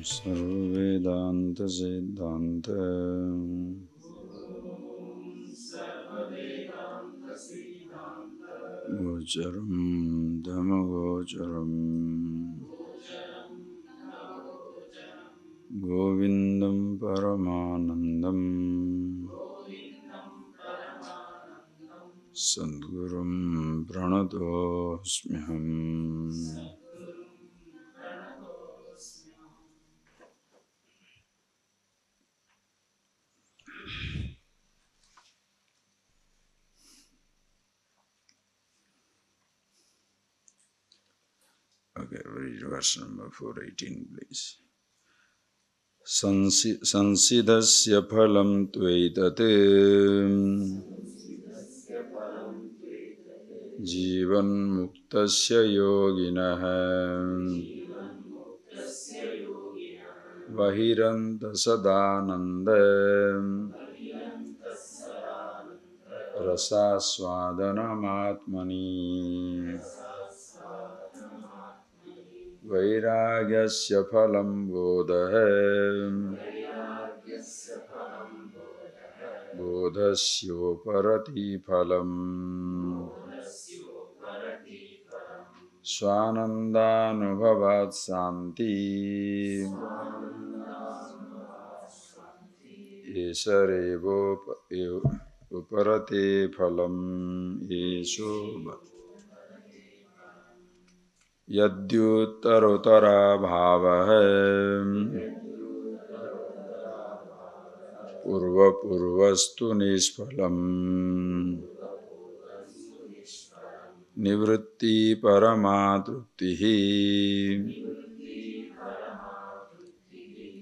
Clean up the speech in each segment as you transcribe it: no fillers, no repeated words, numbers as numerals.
Sarvedanta Siddhanta Gocharam Dhammagocharam Govindam Paramanandam Sadgurum Pranatosmyaham. Okay, read verse number 418, please. Sansidasya phalam tvaitate Jivan muktasya yoginah Vahiranta sadananda Rasasvadanam Vairagyasya phalam bodha Bodhasyoparati phalam Swanandanubhavat santi Esarevo uparate phalam Esho Yadyuttarotara bhavaha Purva purvastu nisphalam Nivritti paramatrutti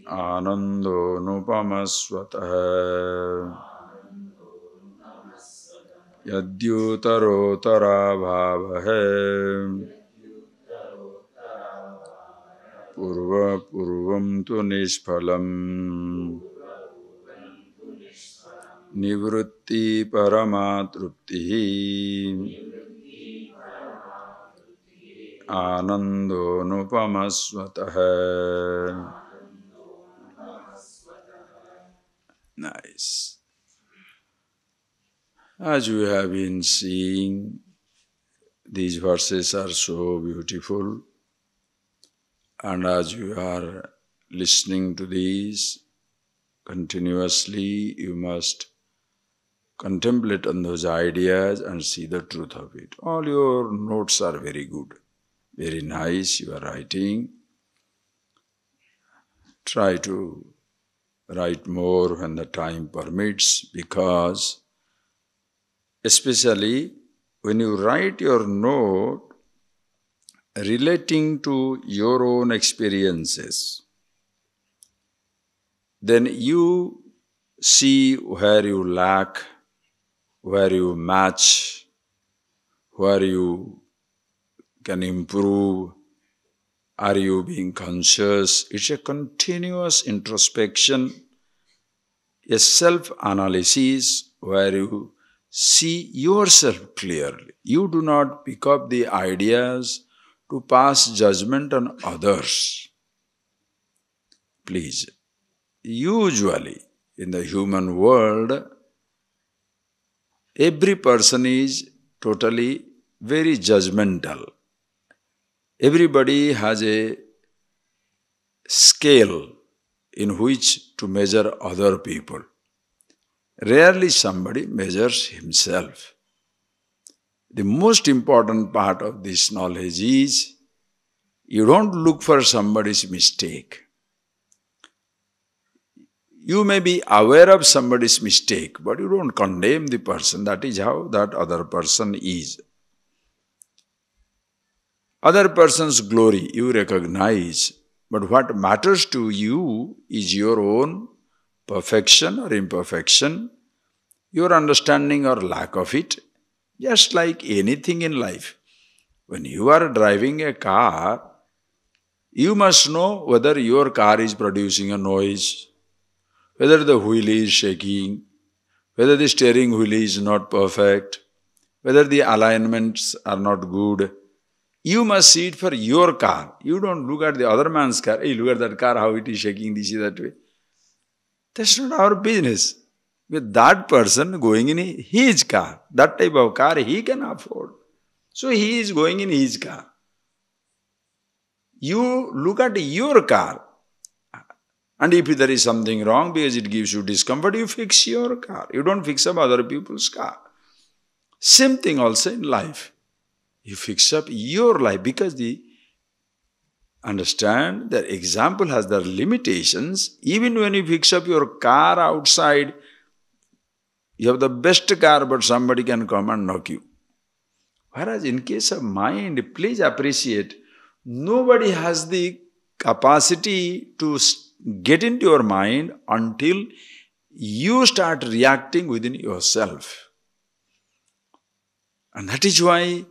Anando nupamasvatah Yadyuttarotara bhavaha Purva purvam tu nisphalam Nivritti paramatrupti Anando nupamasvatah. Nice. As you have been seeing, these verses are so beautiful, and as you are listening to these continuously, you must contemplate on those ideas and see the truth of it. All your notes are very good, very nice, you are writing. Try to write more when the time permits, because especially when you write your note relating to your own experiences, then you see where you lack, where you match, where you can improve. Are you being conscious? It's a continuous introspection, a self-analysis where you see yourself clearly. You do not pick up the ideas to pass judgment on others. Please. Usually, in the human world, every person is totally very judgmental. Everybody has a scale in which to measure other people. Rarely somebody measures himself. The most important part of this knowledge is you don't look for somebody's mistake. You may be aware of somebody's mistake, but you don't condemn the person. That is how that other person is. Other person's glory you recognize, but what matters to you is your own perfection or imperfection, your understanding or lack of it, just like anything in life. When you are driving a car, you must know whether your car is producing a noise, whether the wheel is shaking, whether the steering wheel is not perfect, whether the alignments are not good. You must see it for your car. You don't look at the other man's car. Hey, look at that car, how it is shaking this that way. That's not our business. With that person going in his car, that type of car he can afford. So he is going in his car. You look at your car. And if there is something wrong because it gives you discomfort, you fix your car. You don't fix up other people's car. Same thing also in life. You fix up your life because understand that example has their limitations. Even when you fix up your car outside, you have the best car, but somebody can come and knock you. Whereas in case of mind, please appreciate, nobody has the capacity to get into your mind until you start reacting within yourself. And that is why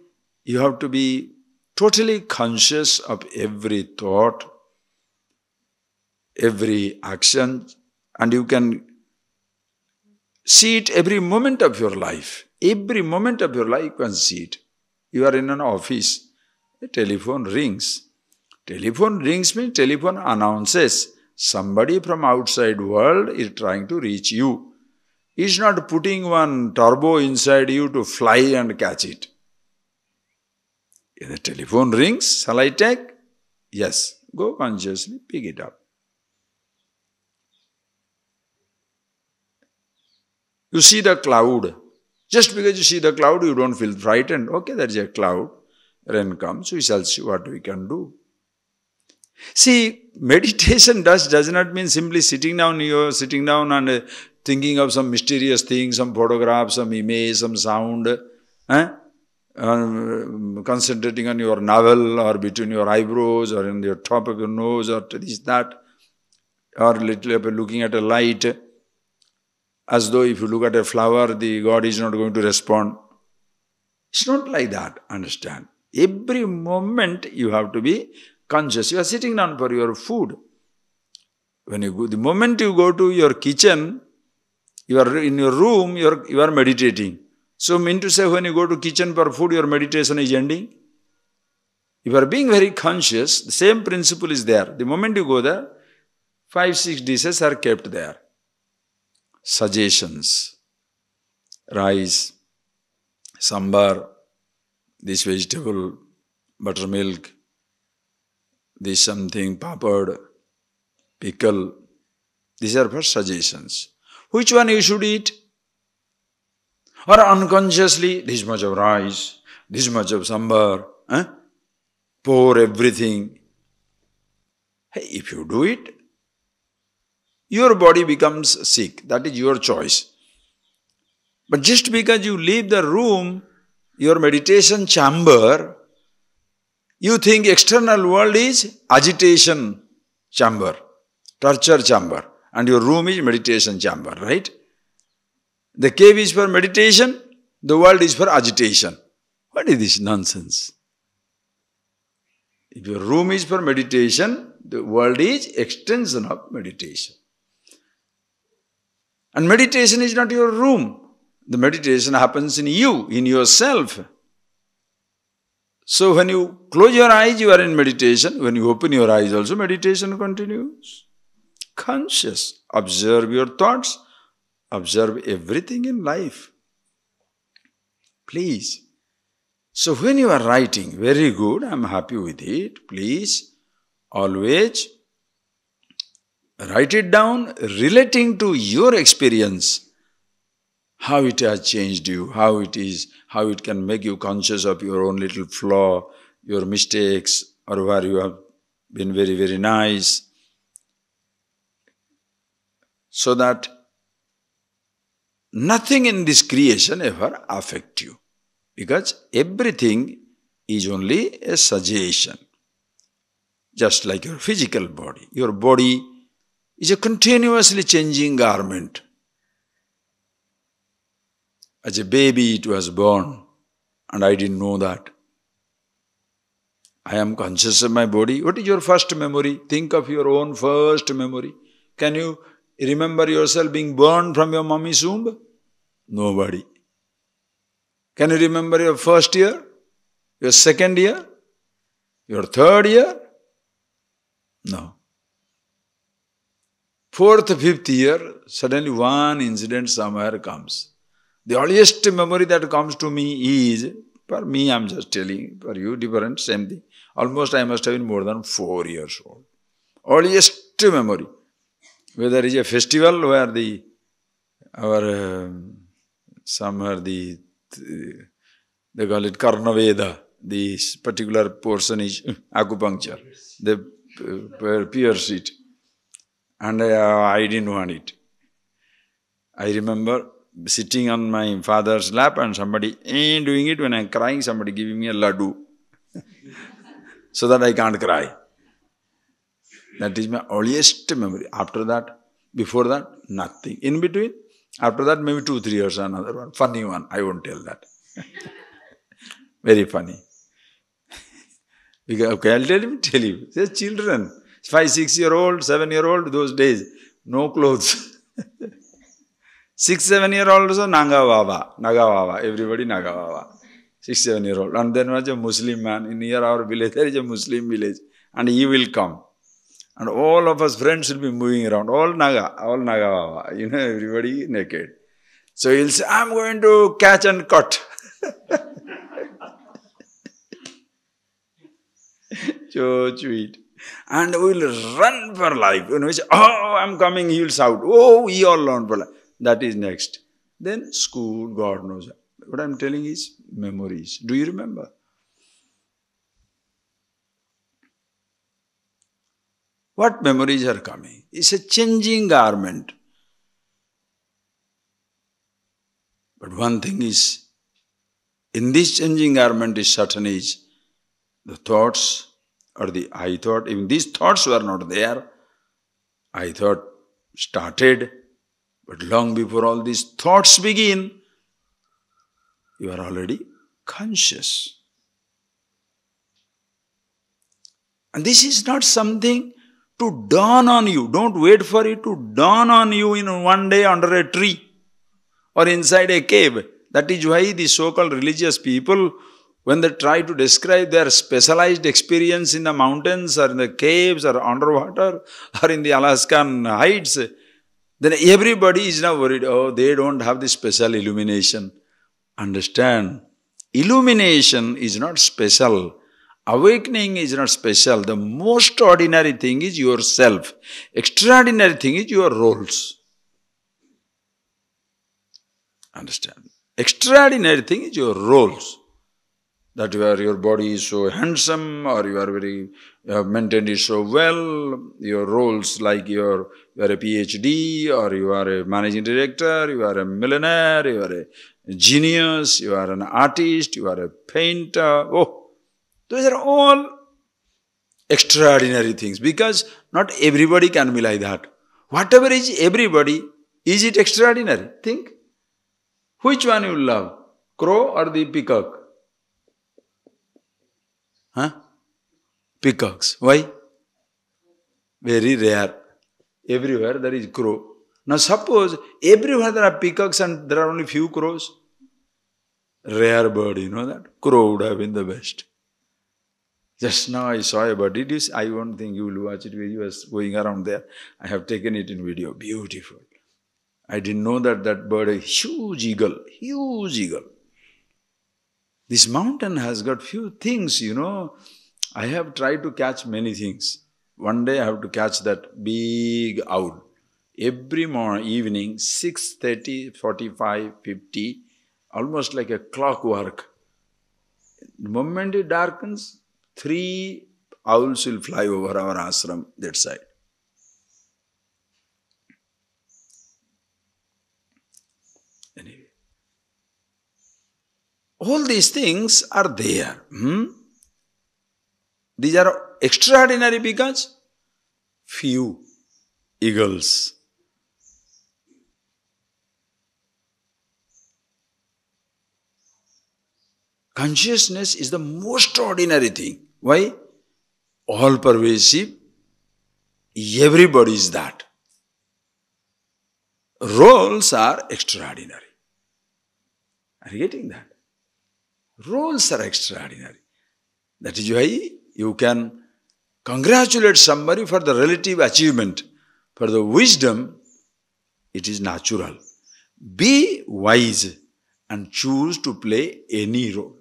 you have to be totally conscious of every thought, every action, and you can see it every moment of your life. Every moment of your life you can see it. You are in an office, a telephone rings. Telephone rings means telephone announces somebody from outside world is trying to reach you. He's not putting one turbo inside you to fly and catch it. If the telephone rings, shall I take? Yes. Go consciously, pick it up. You see the cloud. Just because you see the cloud, you don't feel frightened. Okay, there is a cloud. Rain comes, we shall see what we can do. See, meditation does not mean simply sitting down and thinking of some mysterious thing, some photograph, some image, some sound, concentrating on your navel or between your eyebrows or in the top of your nose or this, that, or looking at a light, as though if you look at a flower, the God is not going to respond. It's not like that, understand. Every moment you have to be conscious. You are sitting down for your food. When you go, the moment you go to your kitchen, you are in your room, you are meditating. So mean to say when you go to kitchen for food, your meditation is ending. If you are being very conscious, the same principle is there. The moment you go there, 5-6 dishes are kept there. Suggestions. Rice, sambar, this vegetable, buttermilk, this something, papad, pickle. These are for suggestions. Which one you should eat? Or unconsciously, this much of rice, this much of sambar, pour everything. Hey, if you do it, your body becomes sick. That is your choice. But just because you leave the room, your meditation chamber, you think external world is agitation chamber, torture chamber, and your room is meditation chamber, right? The cave is for meditation, the world is for agitation. What is this nonsense? If your room is for meditation, the world is extension of meditation. And meditation is not your room. The meditation happens in you, in yourself. So when you close your eyes, you are in meditation. When you open your eyes also, meditation continues. Conscious. Observe your thoughts. Observe everything in life. Please. So when you are writing, very good, I am happy with it. Please, always write it down relating to your experience. How it has changed you, how it can make you conscious of your own little flaw, your mistakes, or where you have been very, very nice. So that nothing in this creation ever affects you. Because everything is only a suggestion. Just like your physical body. Your body is a continuously changing garment. As a baby it was born, and I didn't know that. I am conscious of my body. What is your first memory? Think of your own first memory. Can you remember yourself being born from your mommy's womb? Nobody. Can you remember your first year? Your second year? Your third year? No. Fourth, fifth year, suddenly one incident somewhere comes. The earliest memory that comes to me is, for me I'm just telling, for you different, same thing. Almost I must have been more than 4 years old. Earliest memory. Where there is a festival where they call it Karnaveda, this particular portion is acupuncture. They pierce it. And I didn't want it. I remember sitting on my father's lap and somebody doing it. When I'm crying, somebody giving me a laddu so that I can't cry. That is my earliest memory. After that, before that, nothing. In between, after that, maybe 2-3 years, another one. Funny one, I won't tell that. Very funny. Because, okay, I'll tell you. There's children, 5-6-year-old, 7-year-old, those days, no clothes. 6-7-year-old also Nagawawa, everybody Nagawawa. 6-7-year-old. And then was a Muslim man. In near our village, there is a Muslim village. And he will come. And all of us friends will be moving around. All Nagawawa. You know, everybody naked. So he'll say, I'm going to catch and cut. So sweet. And we'll run for life. When we say, oh, I'm coming, he will shout, oh, we all learn for life. That is next. Then school, God knows. What I'm telling is memories. Do you remember? What memories are coming? It's a changing garment. But one thing is, in this changing garment is certain is, the thoughts or the I thought, even these thoughts were not there. I thought started, but long before all these thoughts begin, you are already conscious. And this is not something to dawn on you. Don't wait for it to dawn on you in one day under a tree or inside a cave. That is why the so-called religious people, when they try to describe their specialized experience in the mountains or in the caves or underwater or in the Alaskan heights, then everybody is now worried, oh, they don't have the special illumination. Understand, illumination is not special. Awakening is not special. The most ordinary thing is yourself. Extraordinary thing is your roles. Understand? Extraordinary thing is your roles. That your body is so handsome, or you are very maintained it so well. Your roles like you are a PhD, or you are a managing director, you are a millionaire, you are a genius, you are an artist, you are a painter. Oh, those are all extraordinary things, because not everybody can be like that. Whatever is everybody, is it extraordinary? Think. Which one you love? Crow or the peacock? Huh? Peacocks. Why? Very rare. Everywhere there is crow. Now suppose everywhere there are peacocks and there are only few crows. Rare bird, you know that? Crow would have been the best. Just now I saw a bird. Did you see? I don't think you will watch it when you was going around there. I have taken it in video. Beautiful. I didn't know that that bird, a huge eagle. Huge eagle. This mountain has got few things, you know. I have tried to catch many things. One day I have to catch that big owl. Every morning, evening, 6:30, 45, 50, almost like a clockwork. The moment it darkens, 3 owls will fly over our ashram, that side. Anyway. All these things are there. These are extraordinary because few eagles. Consciousness is the most ordinary thing. Why? All pervasive. Everybody is that. Roles are extraordinary. Are you getting that? Roles are extraordinary. That is why You can congratulate somebody for the relative achievement. For the wisdom, it is natural. Be wise and choose to play any role.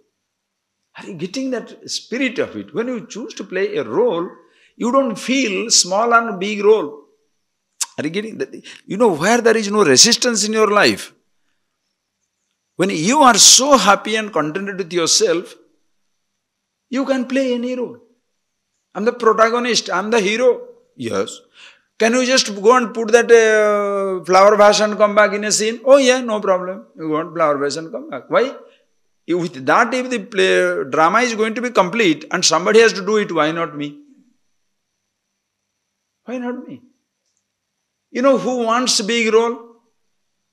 Are you getting that spirit of it? When you choose to play a role, you don't feel small and big role. Are you getting that? You know where there is no resistance in your life. When you are so happy and contented with yourself, you can play any role. I'm the protagonist, I'm the hero. Yes. Can you just go and put that flower vase and come back in a scene? Oh yeah, no problem. You want flower vase and come back. Why? With that, if the drama is going to be complete and somebody has to do it, why not me? Why not me? You know who wants a big role?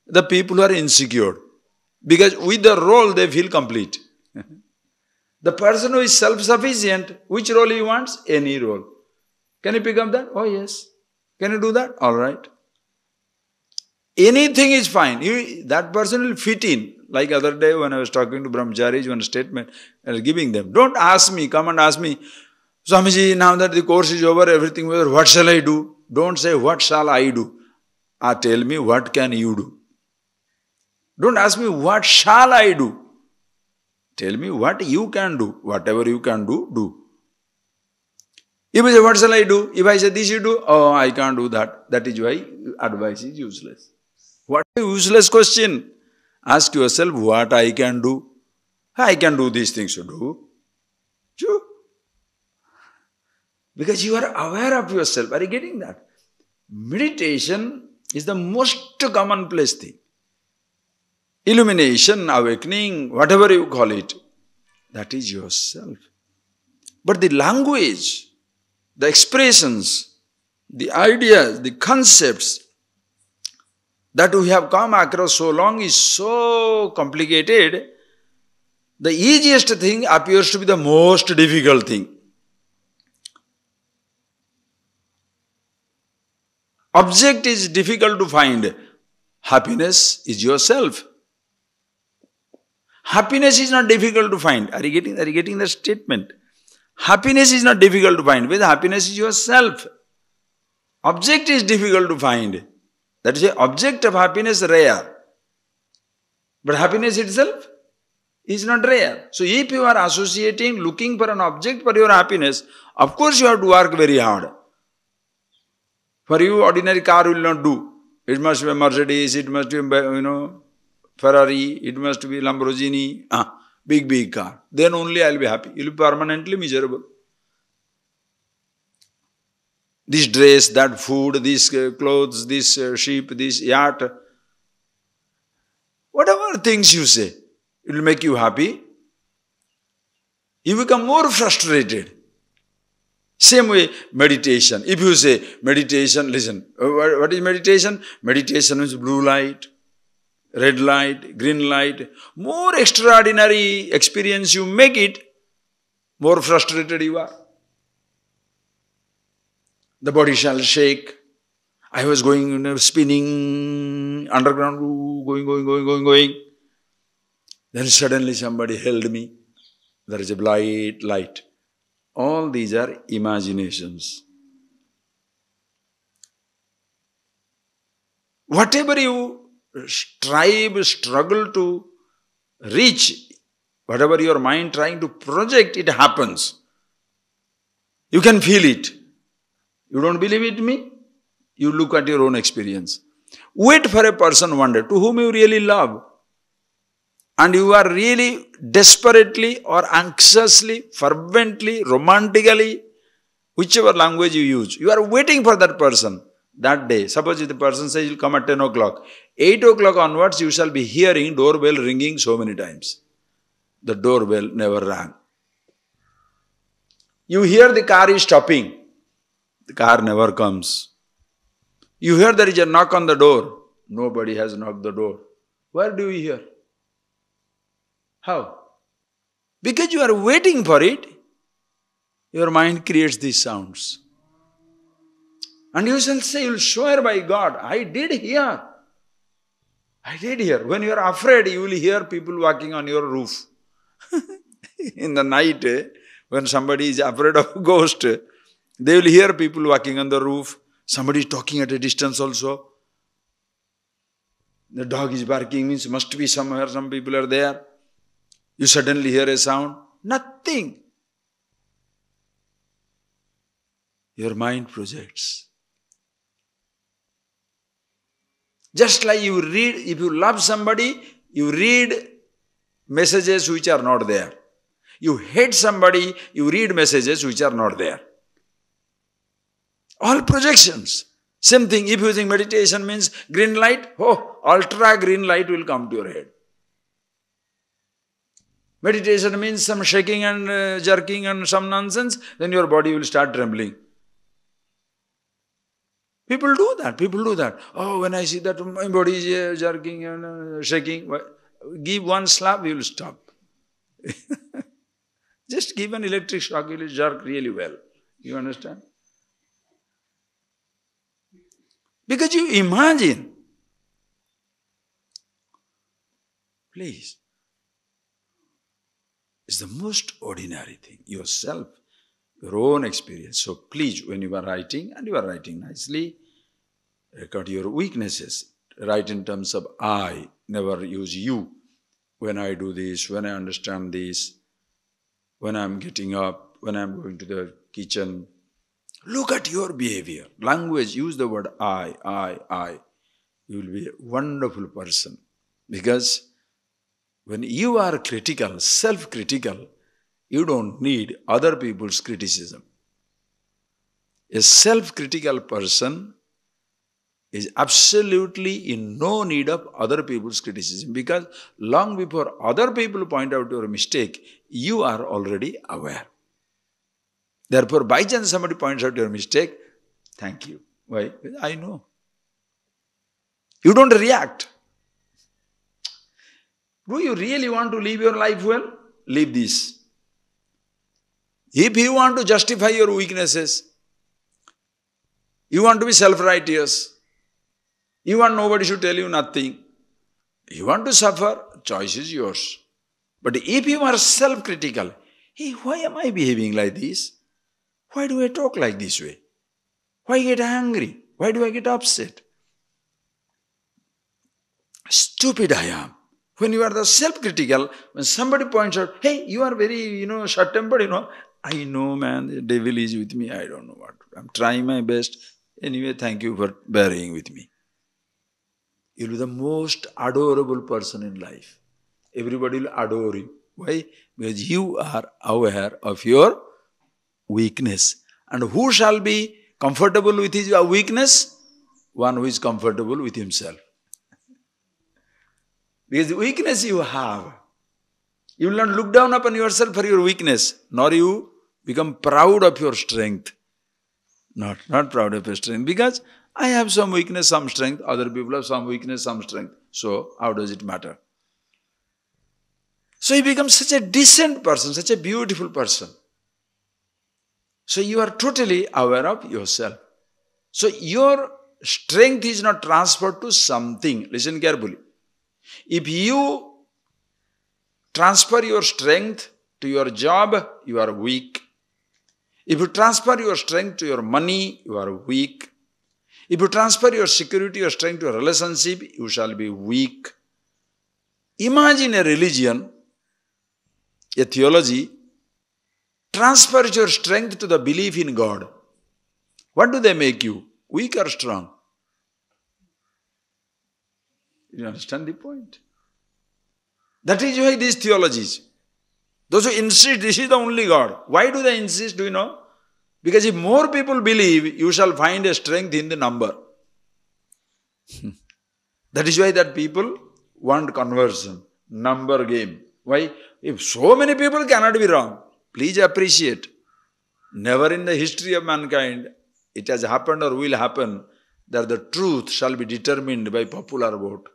The people who are insecure. Because with the role, they feel complete. The person who is self-sufficient, which role he wants? Any role. Can you pick up that? Oh yes. Can you do that? All right. Anything is fine. That person will fit in. Like other day when I was talking to Brahmacharis, one statement, I was giving them. Don't ask me, come and ask me, Swamiji, now that the course is over, everything over, what shall I do? Don't say, what shall I do? Tell me, what can you do? Don't ask me, what shall I do? Tell me what you can do. Whatever you can do, do. If I say, what shall I do? If I say, this you do, oh, I can't do that. That is why advice is useless. What a useless question. Ask yourself, what I can do. I can do these things to do. Sure. Because you are aware of yourself. Are you getting that? Meditation is the most commonplace thing. Illumination, awakening, whatever you call it, that is yourself. But the language, the expressions, the ideas, the concepts that we have come across so long is so complicated. The easiest thing appears to be the most difficult thing. Object is difficult to find. Happiness is yourself. Happiness is not difficult to find. Are you getting the statement? Happiness is not difficult to find. Because happiness is yourself. Object is difficult to find. That is the object of happiness rare. But happiness itself is not rare. So if you are associating, looking for an object for your happiness, of course you have to work very hard. For you, ordinary car will not do. It must be a Mercedes, it must be, Ferrari, it must be Lamborghini, big car. Then only I will be happy. You will be permanently miserable. This dress, that food, this clothes, this ship, this yacht, whatever things you say, it will make you happy. You become more frustrated. Same way, meditation. If you say meditation, listen, what is meditation? Meditation is blue light, red light, green light. More extraordinary experience you make it, more frustrated you are. The body shall shake. I was going, spinning, underground, going. Then suddenly somebody held me. There is a bright light. All these are imaginations. Whatever you strive, struggle to reach, whatever your mind trying to project, it happens. You can feel it. You don't believe it me? You look at your own experience. Wait for a person one day to whom you really love. And you are really desperately or anxiously, fervently, romantically, whichever language you use, you are waiting for that person that day. Suppose if the person says he'll come at 10 o'clock. 8 o'clock onwards, you shall be hearing doorbell ringing so many times. The doorbell never rang. You hear the car is stopping. The car never comes. You hear there is a knock on the door. Nobody has knocked the door. Where do you hear? How? Because you are waiting for it, your mind creates these sounds. And you shall say, you will swear by God, I did hear. I did hear. When you are afraid, you will hear people walking on your roof. In the night, When somebody is afraid of a ghost, they will hear people walking on the roof. Somebody is talking at a distance also. The dog is barking, means must be somewhere, some people are there. You suddenly hear a sound. Nothing. Your mind projects. Just like you read, if you love somebody, you read messages which are not there. You hate somebody, you read messages which are not there. All projections. Same thing, if you think meditation means green light, ultra green light will come to your head. Meditation means some shaking and jerking and some nonsense, then your body will start trembling. People do that. Oh, when I see that my body is jerking and shaking, give one slap, you will stop. Just give an electric shock, you will jerk really well. You understand? Because you imagine. Please. It's the most ordinary thing. Yourself, your own experience. So please, when you are writing, and you are writing nicely, record your weaknesses. Write in terms of I. Never use you. When I do this, when I understand this, when I am getting up, when I am going to the kitchen. Look at your behavior. Language, use the word I. You will be a wonderful person. Because when you are critical, self-critical, you don't need other people's criticism. A self-critical person is absolutely in no need of other people's criticism, because long before other people point out your mistake, you are already aware. Therefore, by chance somebody points out your mistake, thank you. Why? I know. You don't react. Do you really want to live your life well? Live this. If you want to justify your weaknesses, you want to be self-righteous, you want nobody should tell you nothing, you want to suffer, choice is yours. But if you are self-critical, hey, why am I behaving like this? Why do I talk like this way? Why get angry? Why do I get upset? Stupid I am. When you are the self-critical, when somebody points out, hey, you are very, short-tempered, I know, man, the devil is with me, I don't know what. I'm trying my best. Anyway, thank you for bearing with me. You'll be the most adorable person in life. Everybody will adore you. Why? Because you are aware of your weakness. And who shall be comfortable with his weakness? One who is comfortable with himself. Because the weakness you have, you will not look down upon yourself for your weakness, nor you become proud of your strength. Not proud of your strength. Because I have some weakness, some strength. Other people have some weakness, some strength. So, how does it matter? So, you become such a decent person, such a beautiful person. So, you are totally aware of yourself. So, your strength is not transferred to something. Listen carefully. If you transfer your strength to your job, you are weak. If you transfer your strength to your money, you are weak. If you transfer your security, your strength to a relationship, you shall be weak. Imagine a religion, a theology, transfer your strength to the belief in God. What do they make you? Weak or strong? You understand the point? That is why these theologies, those who insist this is the only God. Why do they insist, do you know? Because if more people believe, you shall find a strength in the number. That is why that people want conversion, number game. Why? If so many people cannot be wrong, please appreciate. Never in the history of mankind it has happened or will happen that the truth shall be determined by popular vote.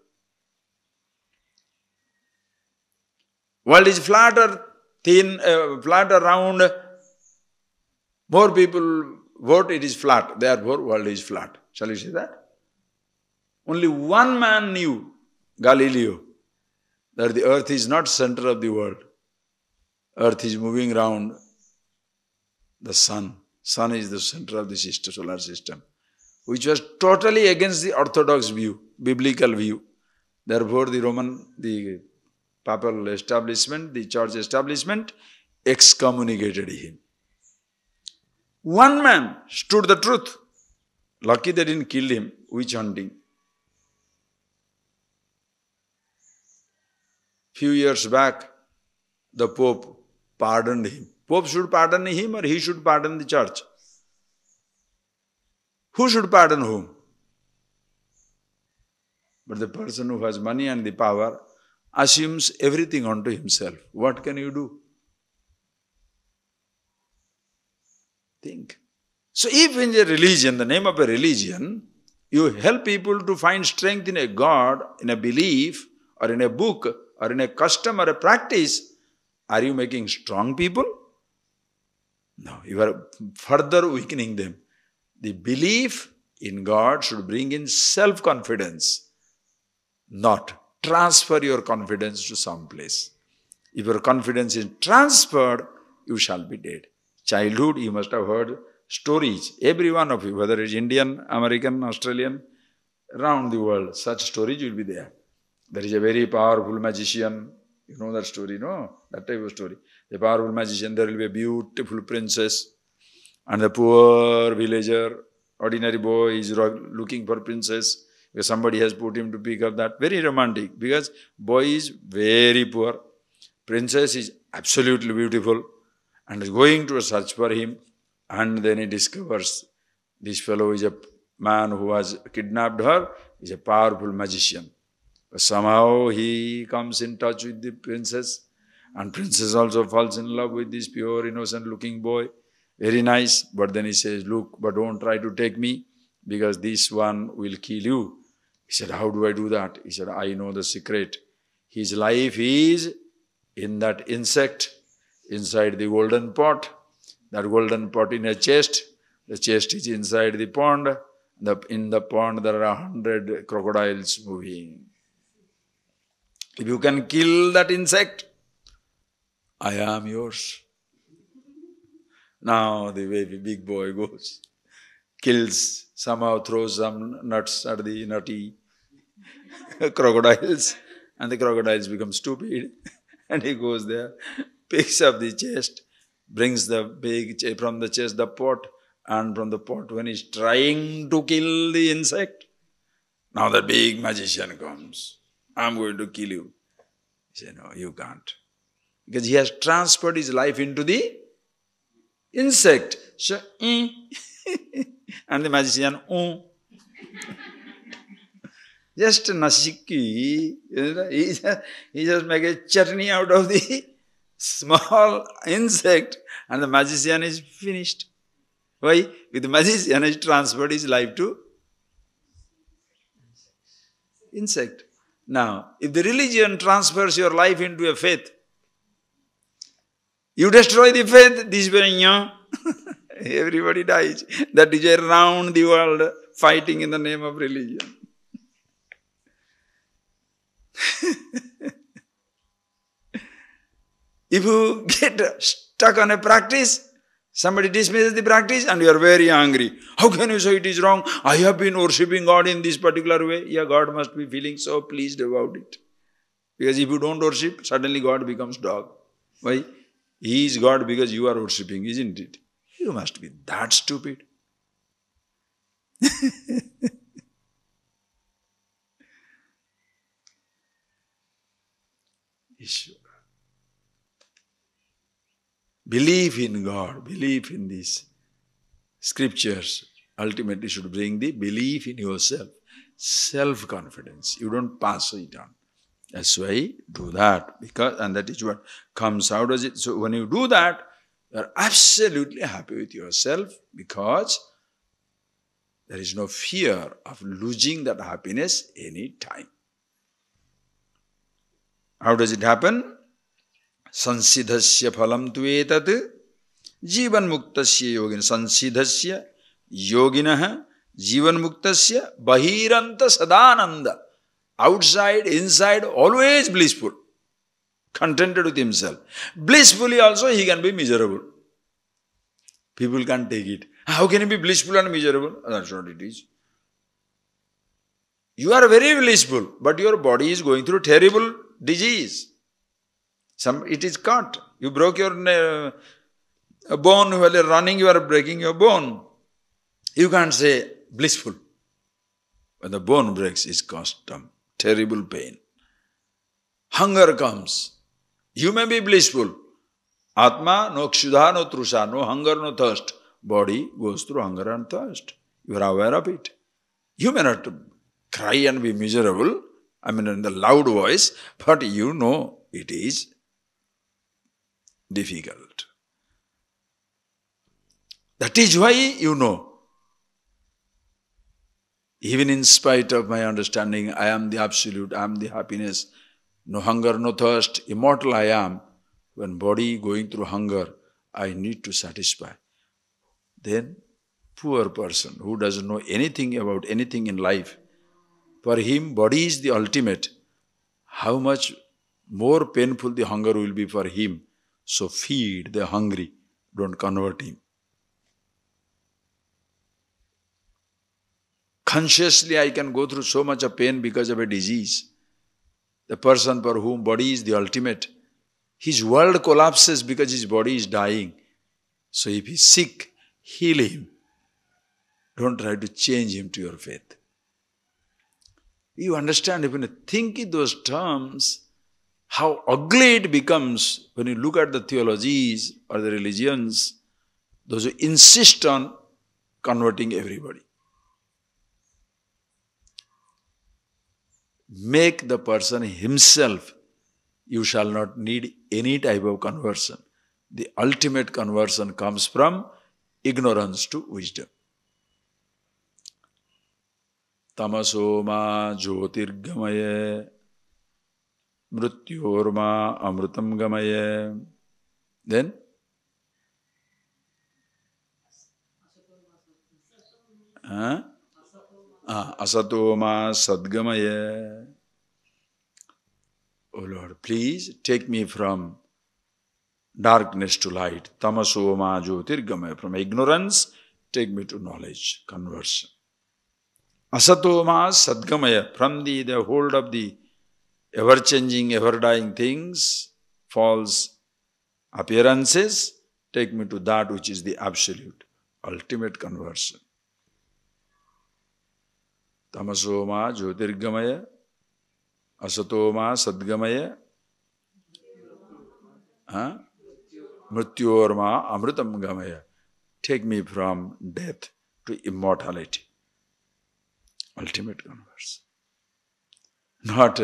World is flat or thin, flat or round. More people vote it is flat, therefore world is flat. Shall we say that? Only one man knew, Galileo, that the earth is not center of the world. Earth is moving around the sun. Sun is the center of the solar system, which was totally against the orthodox view, biblical view. Therefore, the papal establishment, the church establishment, excommunicated him. One man stood the truth. Lucky they didn't kill him, witch hunting. Few years back, the Pope pardoned him. Pope should pardon him or he should pardon the church? Who should pardon whom? But the person who has money and the power assumes everything onto himself. What can you do? Think. So if in a religion, the name of a religion, you help people to find strength in a God, in a belief, or in a book, or in a custom or a practice, are you making strong people? No, you are further weakening them. The belief in God should bring in self-confidence, not transfer your confidence to some place. If your confidence is transferred, you shall be dead. Childhood, you must have heard stories. Every one of you, whether it's Indian, American, Australian, around the world, such stories will be there. There is a very powerful magician. You know that story, no? That type of story. The powerful magician, there will be a beautiful princess. And the poor villager, ordinary boy is looking for princess. Because somebody has put him to pick up that. Very romantic. Because boy is very poor. Princess is absolutely beautiful. And is going to search for him. And then he discovers this fellow is a man who has kidnapped her. Is a powerful magician. But somehow he comes in touch with the princess. And princess also falls in love with this pure, innocent looking boy. Very nice. But then he says, look, but don't try to take me. Because this one will kill you. He said, how do I do that? He said, I know the secret. His life is in that insect, inside the golden pot. That golden pot in a chest. The chest is inside the pond. In the pond there are 100 crocodiles moving. If you can kill that insect, I am yours. Now the baby big boy goes, kills, somehow throws some nuts at the nutty crocodiles, and the crocodiles become stupid. And he goes there, picks up the chest, brings the big, from the chest the pot, and from the pot when he's trying to kill the insect, now the big magician comes. I'm going to kill you. He said, no, you can't. Because he has transferred his life into the insect. So, and the magician, just nasiki, he just make a chutney out of the small insect and the magician is finished. Why? With the magician has transferred his life to insect. Now, if the religion transfers your life into a faith, you destroy the faith, this very everybody dies. That is around the world fighting in the name of religion. If you get stuck on a practice, somebody dismisses the practice and you are very angry. How can you say it is wrong? I have been worshipping God in this particular way. Yeah, God must be feeling so pleased about it. Because if you don't worship, suddenly God becomes dog. Why? He is God because you are worshipping, isn't it? You must be that stupid. Belief in God, belief in these scriptures ultimately should bring the belief in yourself, self-confidence. You don't pass it on. That's why do that, because, and that is what comes out of it. So when you do that, you are absolutely happy with yourself because there is no fear of losing that happiness any time. How does it happen? Sansidhasya phalam tu etat jivan muktasya yogin. Sansidhasya yoginah jivan muktasya bahiranta sadananda. Outside, inside, always blissful. Contented with himself. Blissfully also he can be miserable. People can't take it. How can you be blissful and miserable? That's what it is. You are very blissful, but your body is going through terrible disease. It is cut. You broke your bone while you're running, you are breaking your bone. You can't say blissful. When the bone breaks, it's caused terrible pain. Hunger comes. You may be blissful. Atma, no kshuddha, no trusha, no hunger, no thirst. Body goes through hunger and thirst. You are aware of it. You may not cry and be miserable, in the loud voice, but you know it is difficult. That is why you know. Even in spite of my understanding, I am the absolute, I am the happiness, no hunger, no thirst, immortal I am. When body going through hunger, I need to satisfy. Then, poor person who doesn't know anything about anything in life, for him, body is the ultimate. How much more painful the hunger will be for him. So feed the hungry, don't convert him. Consciously, I can go through so much of pain because of a disease. The person for whom body is the ultimate, his world collapses because his body is dying. So if he is sick, heal him. Don't try to change him to your faith. You understand, if you think in those terms, how ugly it becomes when you look at the theologies or the religions, those who insist on converting everybody. Make the person himself. You shall not need any type of conversion. The ultimate conversion comes from ignorance to wisdom. Tamasoma jyotirgamaya mrityorma amrutam gamaya. Then asatoma sadgamaya. Oh Lord, please take me from darkness to light. Tamasoma jyotirgamaya. From ignorance, take me to knowledge, conversion. Asatoma sadgamaya. From the hold of the ever-changing, ever-dying things, false appearances, take me to that which is the absolute, ultimate conversion. Tamasoma jyotirgamaya, asatoma sadgamaya, mrityorma amritam gamaya. Take me from death to immortality. Ultimate conversion. Not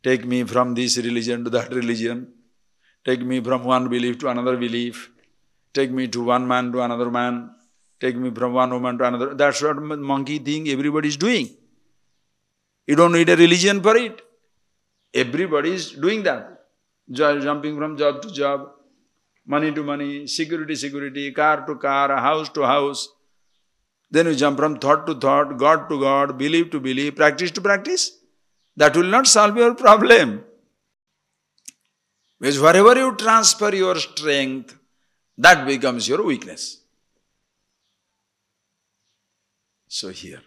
take me from this religion to that religion. Take me from one belief to another belief. Take me to one man to another man. Take me from one woman to another. That's what monkey thing everybody is doing. You don't need a religion for it. Everybody is doing that. Jumping from job to job, money to money, security to security, car to car, house to house. Then you jump from thought to thought, God to God, belief to belief, practice to practice. That will not solve your problem. Because wherever you transfer your strength, that becomes your weakness. So here,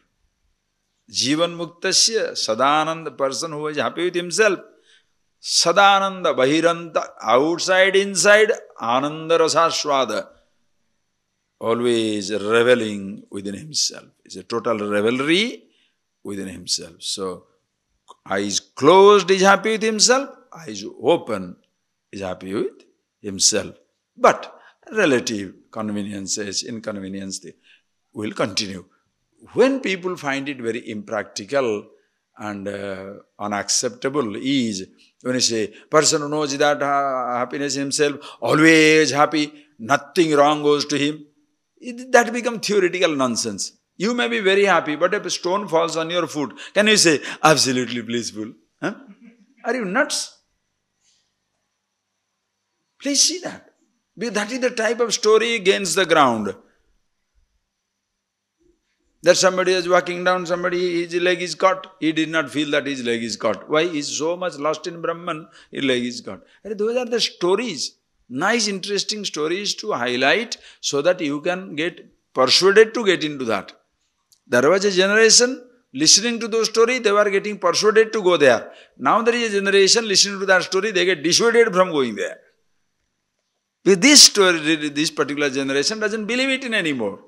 Jivan Muktasya, Sadananda, person who is happy with himself, Sadananda, Bahiranta, outside, inside, Ananda Rasashwada, always reveling within himself. It's a total revelry within himself. So, eyes closed is happy with himself, eyes open is happy with himself. But relative conveniences, inconvenience will continue. When people find it very impractical and unacceptable is when you say, person who knows that happiness himself, always happy, nothing wrong goes to him. That becomes theoretical nonsense. You may be very happy, but if a stone falls on your foot, can you say, absolutely blissful? Huh? Are you nuts? Please see that. Because that is the type of story gains the ground. That somebody is walking down, his leg is caught. He did not feel that his leg is caught. Why? He is so much lost in Brahman, his leg is caught. Those are the stories. Nice, interesting stories to highlight so that you can get persuaded to get into that. There was a generation listening to those stories, they were getting persuaded to go there. Now there is a generation listening to that story, they get dissuaded from going there. With this story, this particular generation doesn't believe it in anymore.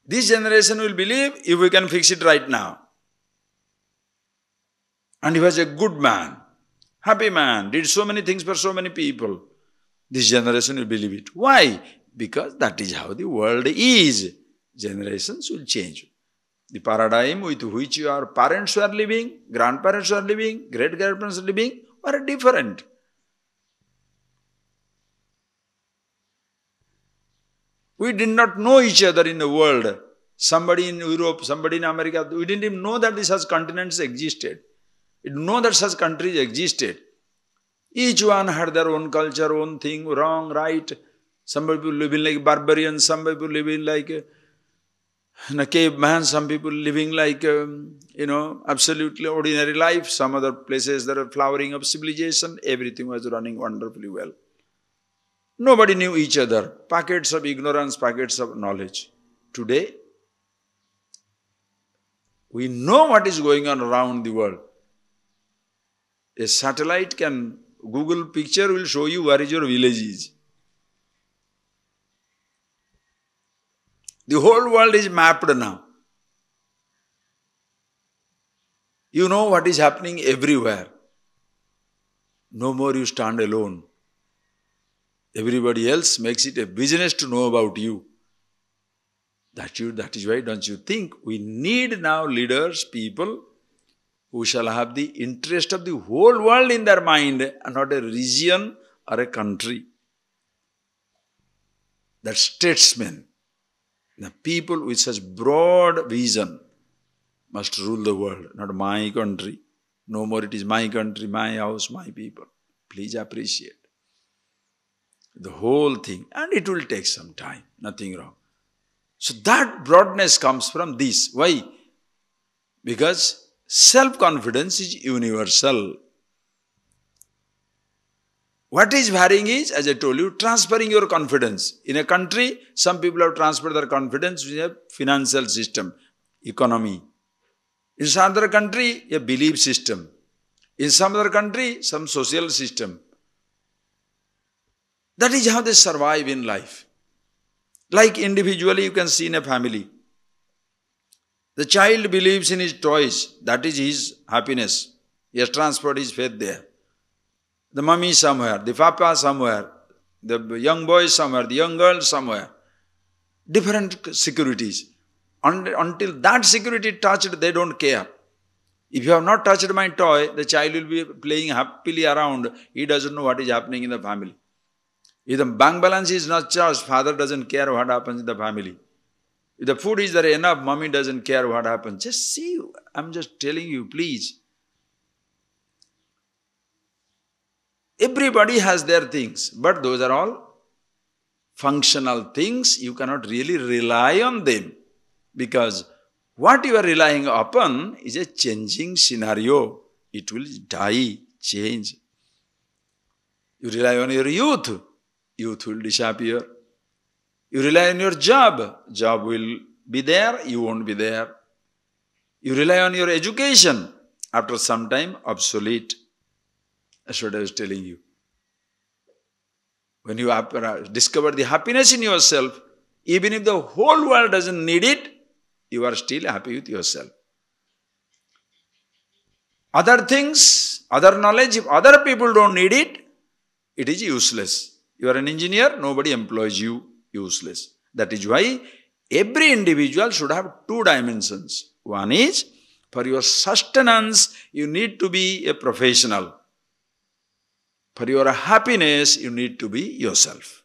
This generation will believe if we can fix it right now. And he was a good man, happy man, did so many things for so many people. This generation will believe it. Why? Because that is how the world is. Generations will change. The paradigm with which your parents were living, grandparents were living, great-grandparents were living, were different. We did not know each other in the world. Somebody in Europe, somebody in America, we didn't even know that such continents existed. We didn't know that such countries existed. Each one had their own culture, own thing, wrong, right. Some people living like barbarians, some people living like a caveman, some people living like, absolutely ordinary life. Some other places there are flowering of civilization. Everything was running wonderfully well. Nobody knew each other. Packets of ignorance, packets of knowledge. Today, we know what is going on around the world. A satellite can, Google picture will show you where is your village is. The whole world is mapped now. You know what is happening everywhere. No more you stand alone. Everybody else makes it a business to know about you. That is why, don't you think, we need now leaders, people who shall have the interest of the whole world in their mind and not a region or a country. That statesmen, the people with such broad vision must rule the world, not my country. No more it is my country, my house, my people. Please appreciate the whole thing, and it will take some time, nothing wrong. So that broadness comes from this. Why? Because self-confidence is universal. What is varying is, as I told you, transferring your confidence. In a country, some people have transferred their confidence in a financial system, economy. In some other country, a belief system. In some other country, some social system. That is how they survive in life. Like individually, you can see in a family. The child believes in his toys. That is his happiness. He has transferred his faith there. The mummy somewhere, the papa somewhere, the young boy somewhere, the young girl somewhere. Different securities. Until that security touched, they don't care. If you have not touched my toy, the child will be playing happily around. He doesn't know what is happening in the family. If the bank balance is not charged, father doesn't care what happens in the family. If the food is there enough, mommy doesn't care what happens. Just see, I'm just telling you, please. Everybody has their things, but those are all functional things. You cannot really rely on them, because what you are relying upon is a changing scenario. It will die, change. You rely on your youth. Youth will disappear. You rely on your job. Job will be there, you won't be there. You rely on your education. After some time, obsolete. That's what I was telling you. When you discover the happiness in yourself, even if the whole world doesn't need it, you are still happy with yourself. Other things, other knowledge, if other people don't need it, it is useless. You are an engineer, nobody employs you, useless. That is why every individual should have two dimensions. One is, for your sustenance, you need to be a professional. For your happiness, you need to be yourself.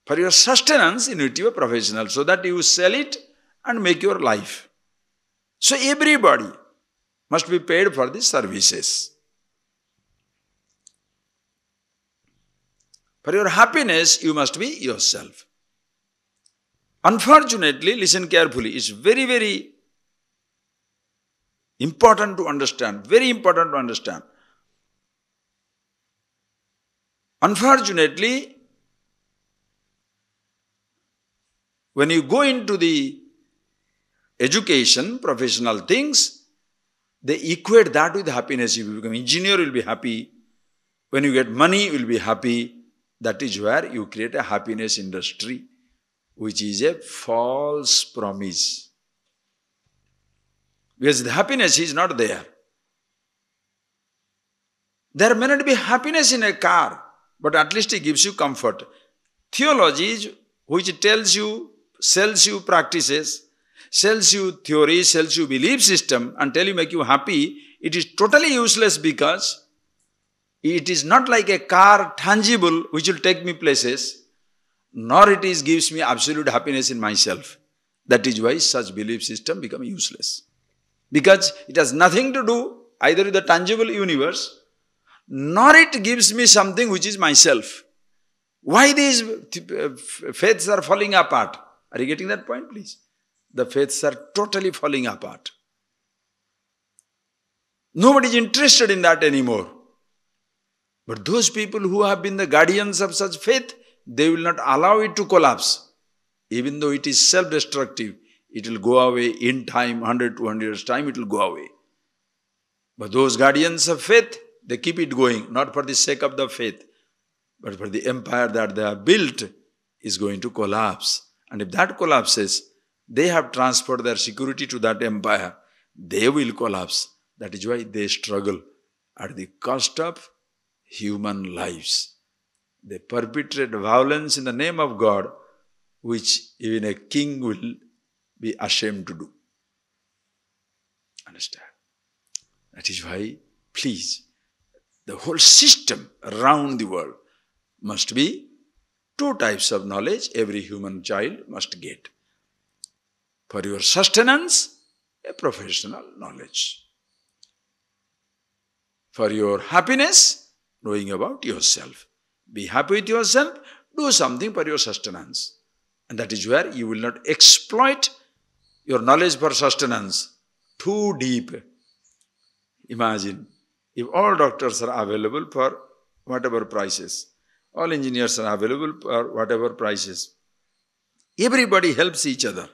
For your sustenance, you need to be a professional, so that you sell it and make your life. So everybody must be paid for the services. For your happiness, you must be yourself. Unfortunately, listen carefully, it's very, very important to understand, very important to understand. Unfortunately, when you go into the education, professional things, they equate that with happiness. If you become engineer, you will be happy. When you get money, you will be happy. That is where you create a happiness industry, which is a false promise. Because the happiness is not there. There may not be happiness in a car, but at least it gives you comfort. Theology, which tells you, sells you practices, sells you theory, sells you belief system, and make you happy, it is totally useless because it is not like a car tangible which will take me places, nor it is gives me absolute happiness in myself. That is why such belief system become useless. Because it has nothing to do either with the tangible universe, nor it gives me something which is myself. Why these faiths are falling apart? Are you getting that point, please? The faiths are totally falling apart. Nobody is interested in that anymore. But those people who have been the guardians of such faith, they will not allow it to collapse. Even though it is self-destructive, it will go away in time, 100, 200 years time, it will go away. But those guardians of faith, they keep it going, not for the sake of the faith, but for the empire that they have built is going to collapse. And if that collapses, they have transferred their security to that empire. They will collapse. That is why they struggle at the cost of human lives. They perpetrate violence in the name of God, which even a king will be ashamed to do. Understand? That is why, please, the whole system around the world must be two types of knowledge every human child must get. For your sustenance, a professional knowledge. For your happiness, knowing about yourself. Be happy with yourself, do something for your sustenance. And that is where you will not exploit your knowledge for sustenance too deep. Imagine, if all doctors are available for whatever prices, all engineers are available for whatever prices, everybody helps each other.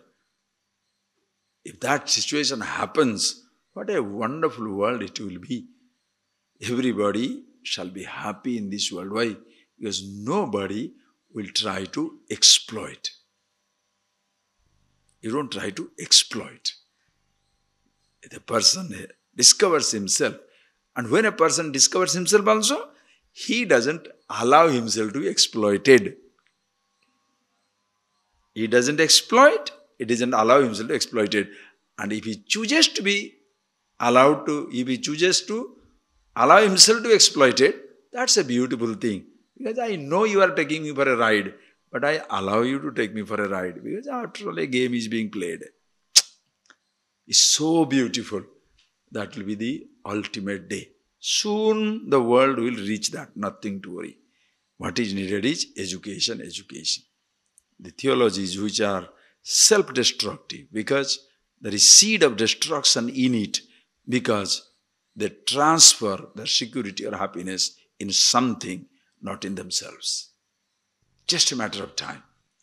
If that situation happens, what a wonderful world it will be. Everybody shall be happy in this world. Why? Because nobody will try to exploit. You don't try to exploit. The person discovers himself. And when a person discovers himself also, he doesn't allow himself to be exploited. He doesn't exploit, he doesn't allow himself to be exploited. And if he chooses to be allowed to, if he chooses to allow himself to be exploited, that's a beautiful thing. Because I know you are taking me for a ride, but I allow you to take me for a ride. Because after all, a game is being played. It's so beautiful. That will be the ultimate day. Soon the world will reach that, nothing to worry. What is needed is education, education. The theologies which are self-destructive because there is seed of destruction in it because they transfer their security or happiness in something, not in themselves. Just a matter of time.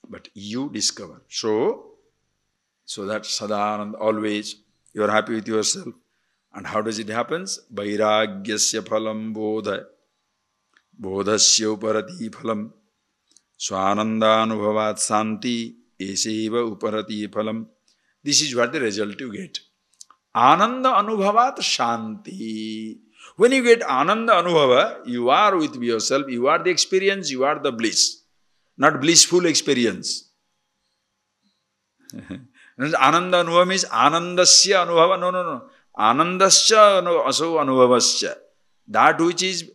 But you discover. So that Sadananda, always you are happy with yourself. And how does it happen? Vairagyasya phalam bodha, bodhasya uparati phalam, swanandanubhavat santi, eseva uparati phalam. This is what the result you get. Ananda anubhavat shanti. When you get ananda anubhava, you are with yourself, you are the experience, you are the bliss. Not blissful experience. Ananda anubhava means anandasya anubhava. No. Anandasya aso anubhavasya. That which is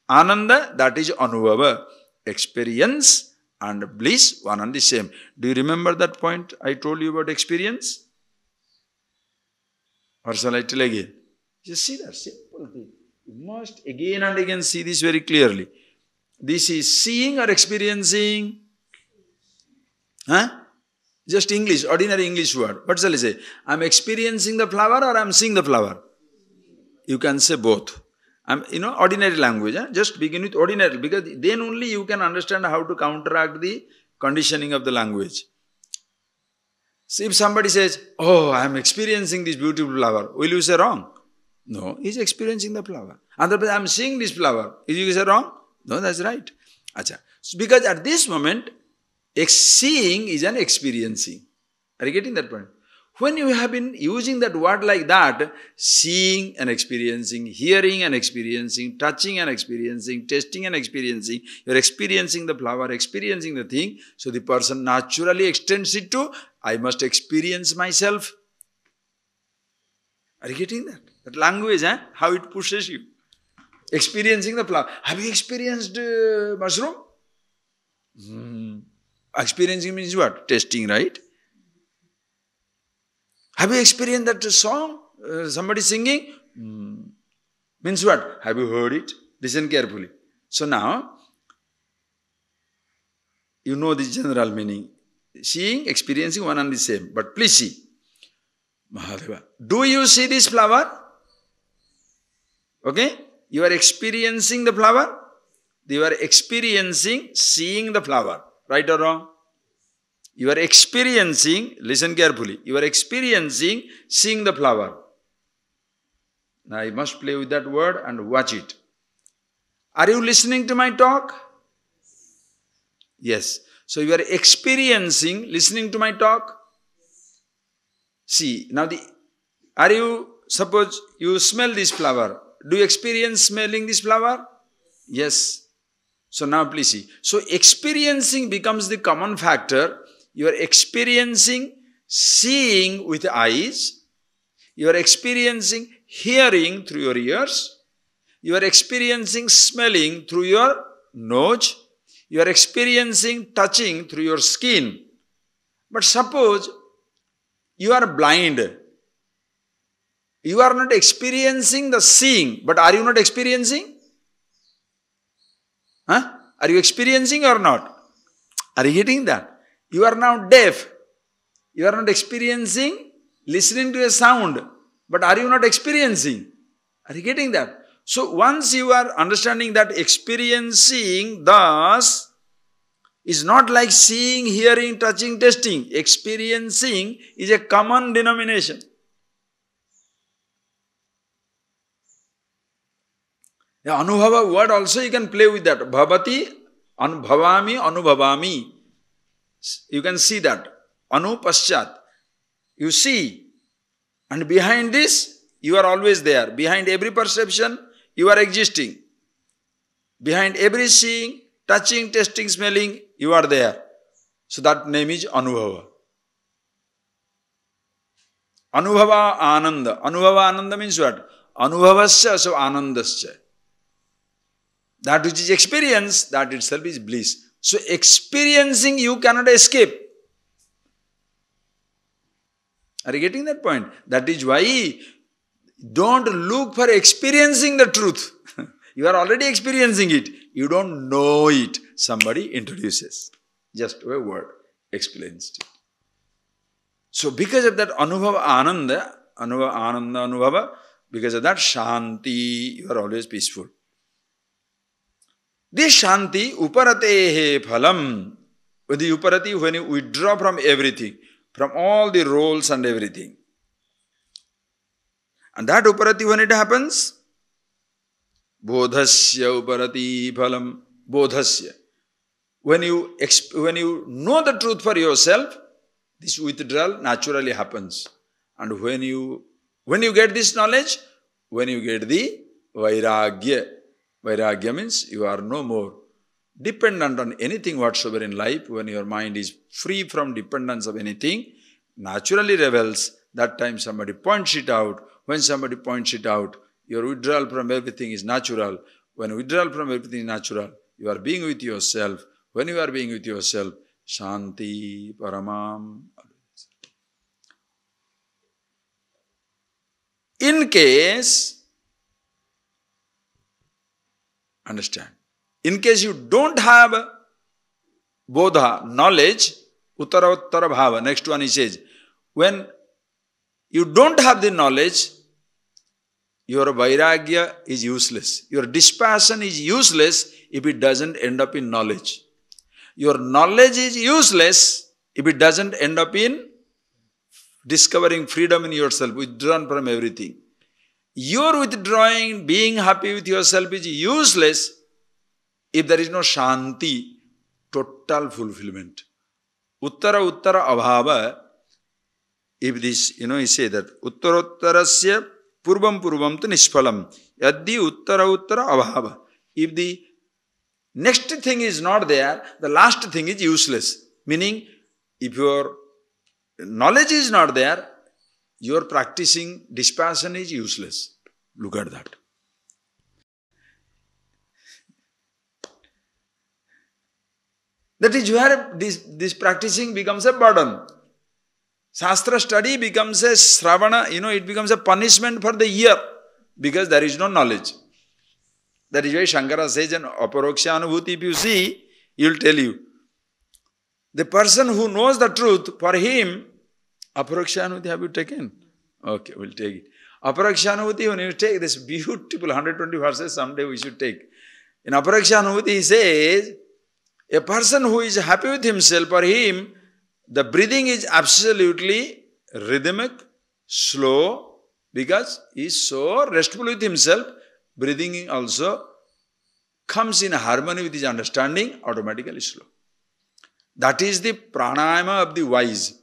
ananda, that is anubhava. Experience and bliss, one and the same. Do you remember that point I told you about experience? Or shall I tell again? Just see that simple thing. You must again and again see this very clearly. This is seeing or experiencing? Just English, ordinary English word. What shall I say? I am experiencing the flower or I am seeing the flower? You can say both. Ordinary language. Just begin with ordinary, because then only you can understand how to counteract the conditioning of the language. So if somebody says, oh, I am experiencing this beautiful flower, will you say wrong? No, he is experiencing the flower. Otherwise, I am seeing this flower. Is you say wrong? No, that's right. Achha. So because at this moment, seeing is an experiencing. Are you getting that point? When you have been using that word like that, seeing and experiencing, hearing and experiencing, touching and experiencing, tasting and experiencing, you are experiencing the flower, experiencing the thing. So the person naturally extends it to, I must experience myself. Are you getting that? That language, how it pushes you. Experiencing the flower. Have you experienced mushroom? Experiencing means what? Tasting, right? Have you experienced that song? Somebody singing? Means what? Have you heard it? Listen carefully. So now, you know the general meaning. Seeing, experiencing, one and the same. But please see. Mahadeva. Do you see this flower? Okay? You are experiencing the flower. You are experiencing seeing the flower. Right or wrong? You are experiencing, listen carefully, you are experiencing seeing the flower. Now I must play with that word and watch it. Are you listening to my talk? Yes. So you are experiencing listening to my talk. See, now suppose you smell this flower. Do you experience smelling this flower? Yes. So now please see. So experiencing becomes the common factor. You are experiencing seeing with eyes. You are experiencing hearing through your ears. You are experiencing smelling through your nose. You are experiencing touching through your skin. But suppose you are blind. You are not experiencing the seeing. But are you not experiencing? Are you experiencing or not? Are you getting that? You are now deaf. You are not experiencing listening to a sound. But are you not experiencing? Are you getting that? So once you are understanding that experiencing thus is not like seeing, hearing, touching, tasting. Experiencing is a common denomination. The anubhava word also you can play with that. Bhavati, bhavami, anubhavami. You can see that. Anu paschat. You see. And behind this, you are always there. Behind every perception, you are existing. Behind every seeing, touching, tasting, smelling, you are there. So that name is Anubhava. Anubhava Ananda. Anubhava Ananda means what? Anubhavasya, so Anandasya. That which is experience, that itself is bliss. So experiencing you cannot escape. Are you getting that point? That is why don't look for experiencing the truth. You are already experiencing it. You don't know it. Somebody introduces. Just a word explains it. So because of that Anubhava Ananda, Anubhava, because of that Shanti, you are always peaceful. This Shanti, Uparatehe Phalam, with the Uparati, when you withdraw from everything, from all the roles and everything. And that Uparati, when it happens, Bodhasya Uparati Phalam, Bodhasya. When you know the truth for yourself, this withdrawal naturally happens. And when you get this knowledge, when you get the Vairagya, Vairagya means you are no more dependent on anything whatsoever in life. When your mind is free from dependence of anything, naturally reveals. That time somebody points it out. When somebody points it out, your withdrawal from everything is natural. When withdrawal from everything is natural, you are being with yourself. When you are being with yourself, Shanti, Paramam. In case, understand, in case you don't have bodha, knowledge, uttara bhava, next one he says, when you don't have the knowledge, your vairagya is useless. Your dispassion is useless if it doesn't end up in knowledge. Your knowledge is useless if it doesn't end up in discovering freedom in yourself, withdrawn from everything. Your withdrawing, being happy with yourself is useless if there is no shanti, total fulfillment. Uttara abhava, if this, he say that, Uttarottarasya purvam tu nishphalam, yaddi uttara abhava. If the next thing is not there, the last thing is useless. Meaning, if your knowledge is not there, your practicing dispassion is useless. Look at that. That is where this practicing becomes a burden. Shastra study becomes a sravana, it becomes a punishment for the ear because there is no knowledge. That is why Shankara says in Aparoksha Anubhuti, if you see, he will tell you. The person who knows the truth, for him, Aparoksha Anubhuti have you taken? Okay, we'll take it. Aparoksha Anubhuti, when you take this beautiful 120 verses, someday we should take. In Aparoksha Anubhuti, he says, a person who is happy with himself, for him, the breathing is absolutely rhythmic, slow, because he is so restful with himself, breathing also comes in harmony with his understanding, automatically slow. That is the pranayama of the wise.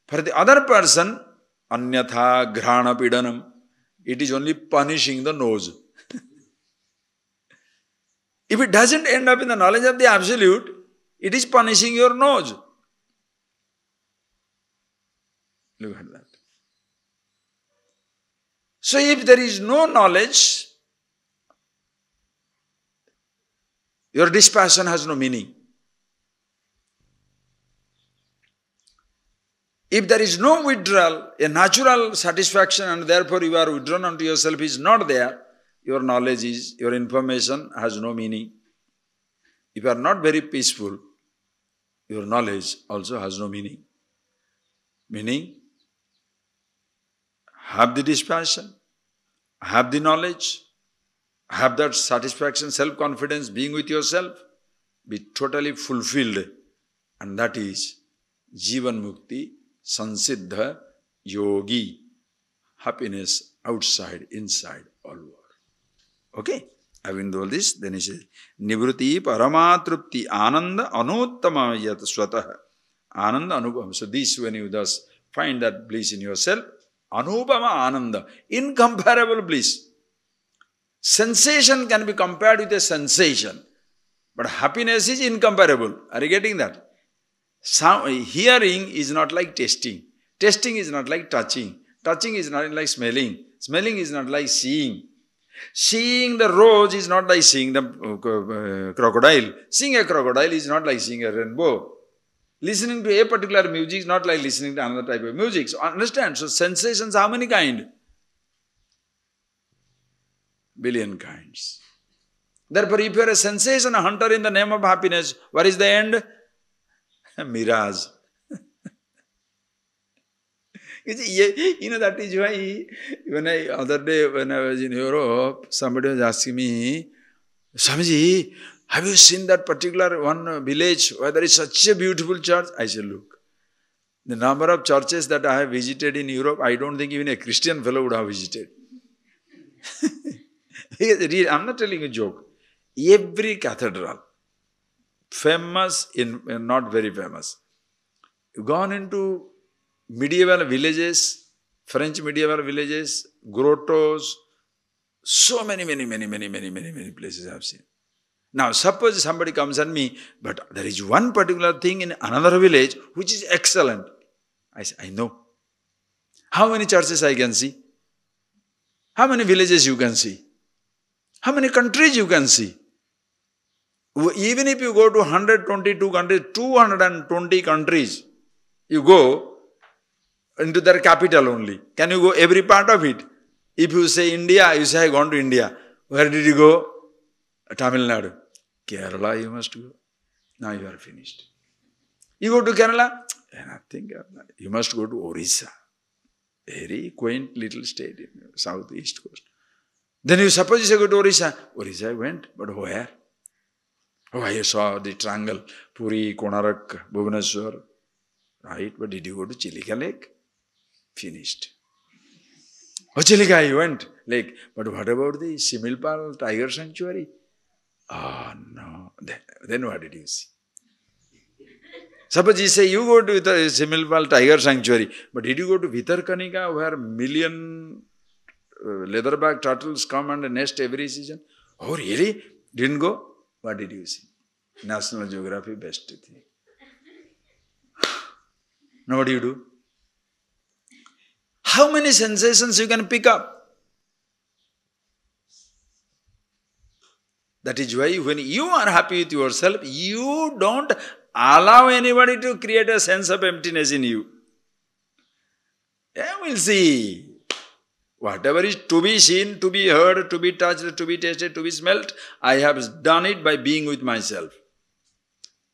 For the other person, anyatha ghrana pidanam, it is only punishing the nose. If it doesn't end up in the knowledge of the absolute, it is punishing your nose. Look at that. So if there is no knowledge, your dispassion has no meaning. If there is no withdrawal, a natural satisfaction and therefore you are withdrawn unto yourself is not there, your knowledge is, your information has no meaning. If you are not very peaceful, your knowledge also has no meaning. Meaning, have the dispassion, have the knowledge, have that satisfaction, self-confidence, being with yourself, be totally fulfilled. And that is Jivan Mukti, Sansiddha, Yogi, happiness outside, inside, all over. Okay? Having told this, then he says, Nivruti Paramatrupti Ananda Anuttama Yat Swataha. Ananda Anupama. So this, when you thus find that bliss in yourself, Anupama Ananda, incomparable bliss. Sensation can be compared with a sensation, but happiness is incomparable. Are you getting that? Hearing is not like tasting. Tasting is not like touching. Touching is not like smelling. Smelling is not like seeing. Seeing the rose is not like seeing the crocodile. Seeing a crocodile is not like seeing a rainbow. Listening to a particular music is not like listening to another type of music. So understand, so sensations, how many kinds? Billion kinds. Therefore, if you are a sensation hunter in the name of happiness, what is the end? Mirage. That is why, other day when I was in Europe, somebody was asking me, Swamiji, have you seen that particular one village where there is such a beautiful church? I said, look, the number of churches that I have visited in Europe, I don't think even a Christian fellow would have visited. I'm not telling a joke. Every cathedral, famous, not very famous, gone into medieval villages, French medieval villages, grottos, so many places I have seen. Now, suppose somebody comes and me, but there is one particular thing in another village which is excellent. I say, I know. How many churches I can see? How many villages you can see? How many countries you can see? Even if you go to 122 countries, 220 countries, you go into their capital only. Can you go every part of it? If you say India, you say I gone to India. Where did you go? Tamil Nadu. Kerala you must go. Now you are finished. You go to Kerala? Nothing. You must go to Orissa. Very quaint little state in southeast coast. Then you suppose you say, go to Orissa. Orissa I went, but where? Oh, I saw the triangle, Puri, Konarak, Bhubaneswar. Right, but did you go to Chilika Lake? Finished. Oh, Chilika, you went, lake. But what about the Similpal Tiger Sanctuary? Oh, no. Then what did you see? Suppose you say you go to Similpal Tiger Sanctuary, but did you go to Vitarkanika where million leatherback turtles come and nest every season? Oh, really? Didn't go? What did you see? National Geography best thing. Now what do you do? How many sensations you can pick up? That is why when you are happy with yourself, you don't allow anybody to create a sense of emptiness in you. Yeah, we'll see. Whatever is to be seen, to be heard, to be touched, to be tasted, to be smelt, I have done it by being with myself.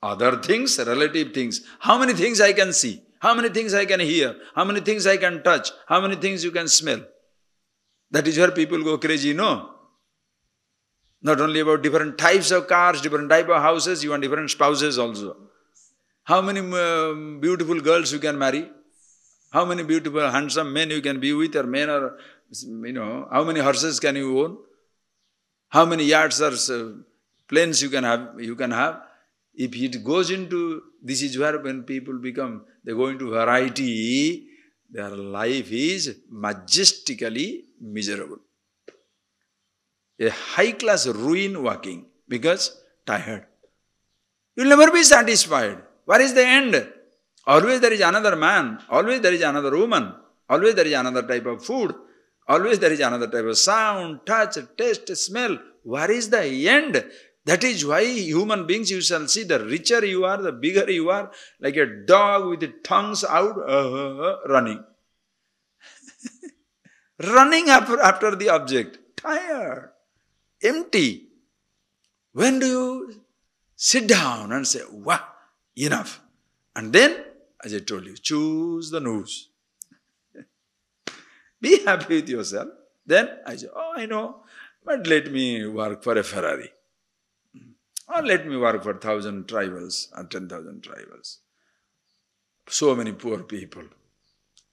Other things, relative things. How many things I can see? How many things I can hear? How many things I can touch? How many things you can smell? That is where people go crazy, no? Not only about different types of cars, different type of houses, you want different spouses also. How many beautiful girls you can marry? How many beautiful, handsome men you can be with, or men, or, how many horses can you own? How many yachts or planes you can have? If it goes into, this is where when people they go into variety, their life is majestically miserable. A high-class ruin walking because tired. You'll never be satisfied. Where is the end? Always there is another man. Always there is another woman. Always there is another type of food. Always there is another type of sound, touch, taste, smell. Where is the end? That is why human beings, you shall see, the richer you are, the bigger you are, like a dog with the tongues out, running. Running after the object. Tired. Empty. When do you sit down and say, wow, enough? And then, as I told you, choose the nose. Be happy with yourself. Then I say, oh, I know, but let me work for a Ferrari. Or let me work for 1,000 tribals or 10,000 tribals. So many poor people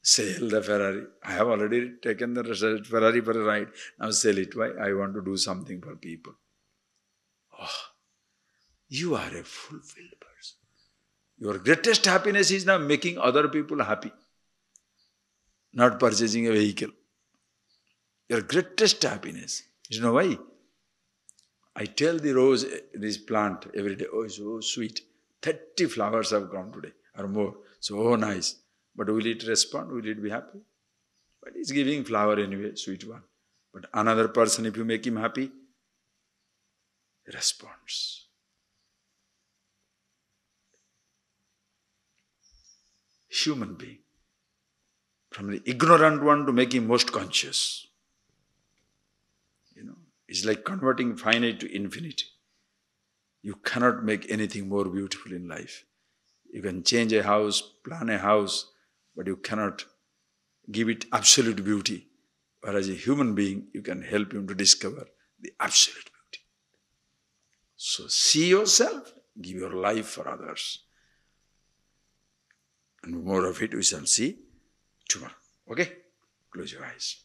sell the Ferrari. I have already taken the Ferrari for a ride. Now sell it. Why? I want to do something for people. Oh, you are a fulfilled person. Your greatest happiness is now making other people happy, not purchasing a vehicle. Your greatest happiness. You know why? I tell the rose, this plant every day, oh, so sweet. 30 flowers have come today or more. So nice. But will it respond? Will it be happy? But it's giving flower anyway, sweet one. But another person, if you make him happy, he responds. Human being. From the ignorant one to make him most conscious. It's like converting finite to infinite. You cannot make anything more beautiful in life. You can change a house, plan a house, but you cannot give it absolute beauty. Whereas a human being, you can help him to discover the absolute beauty. So see yourself, give your life for others. And more of it we shall see tomorrow. Okay? Close your eyes.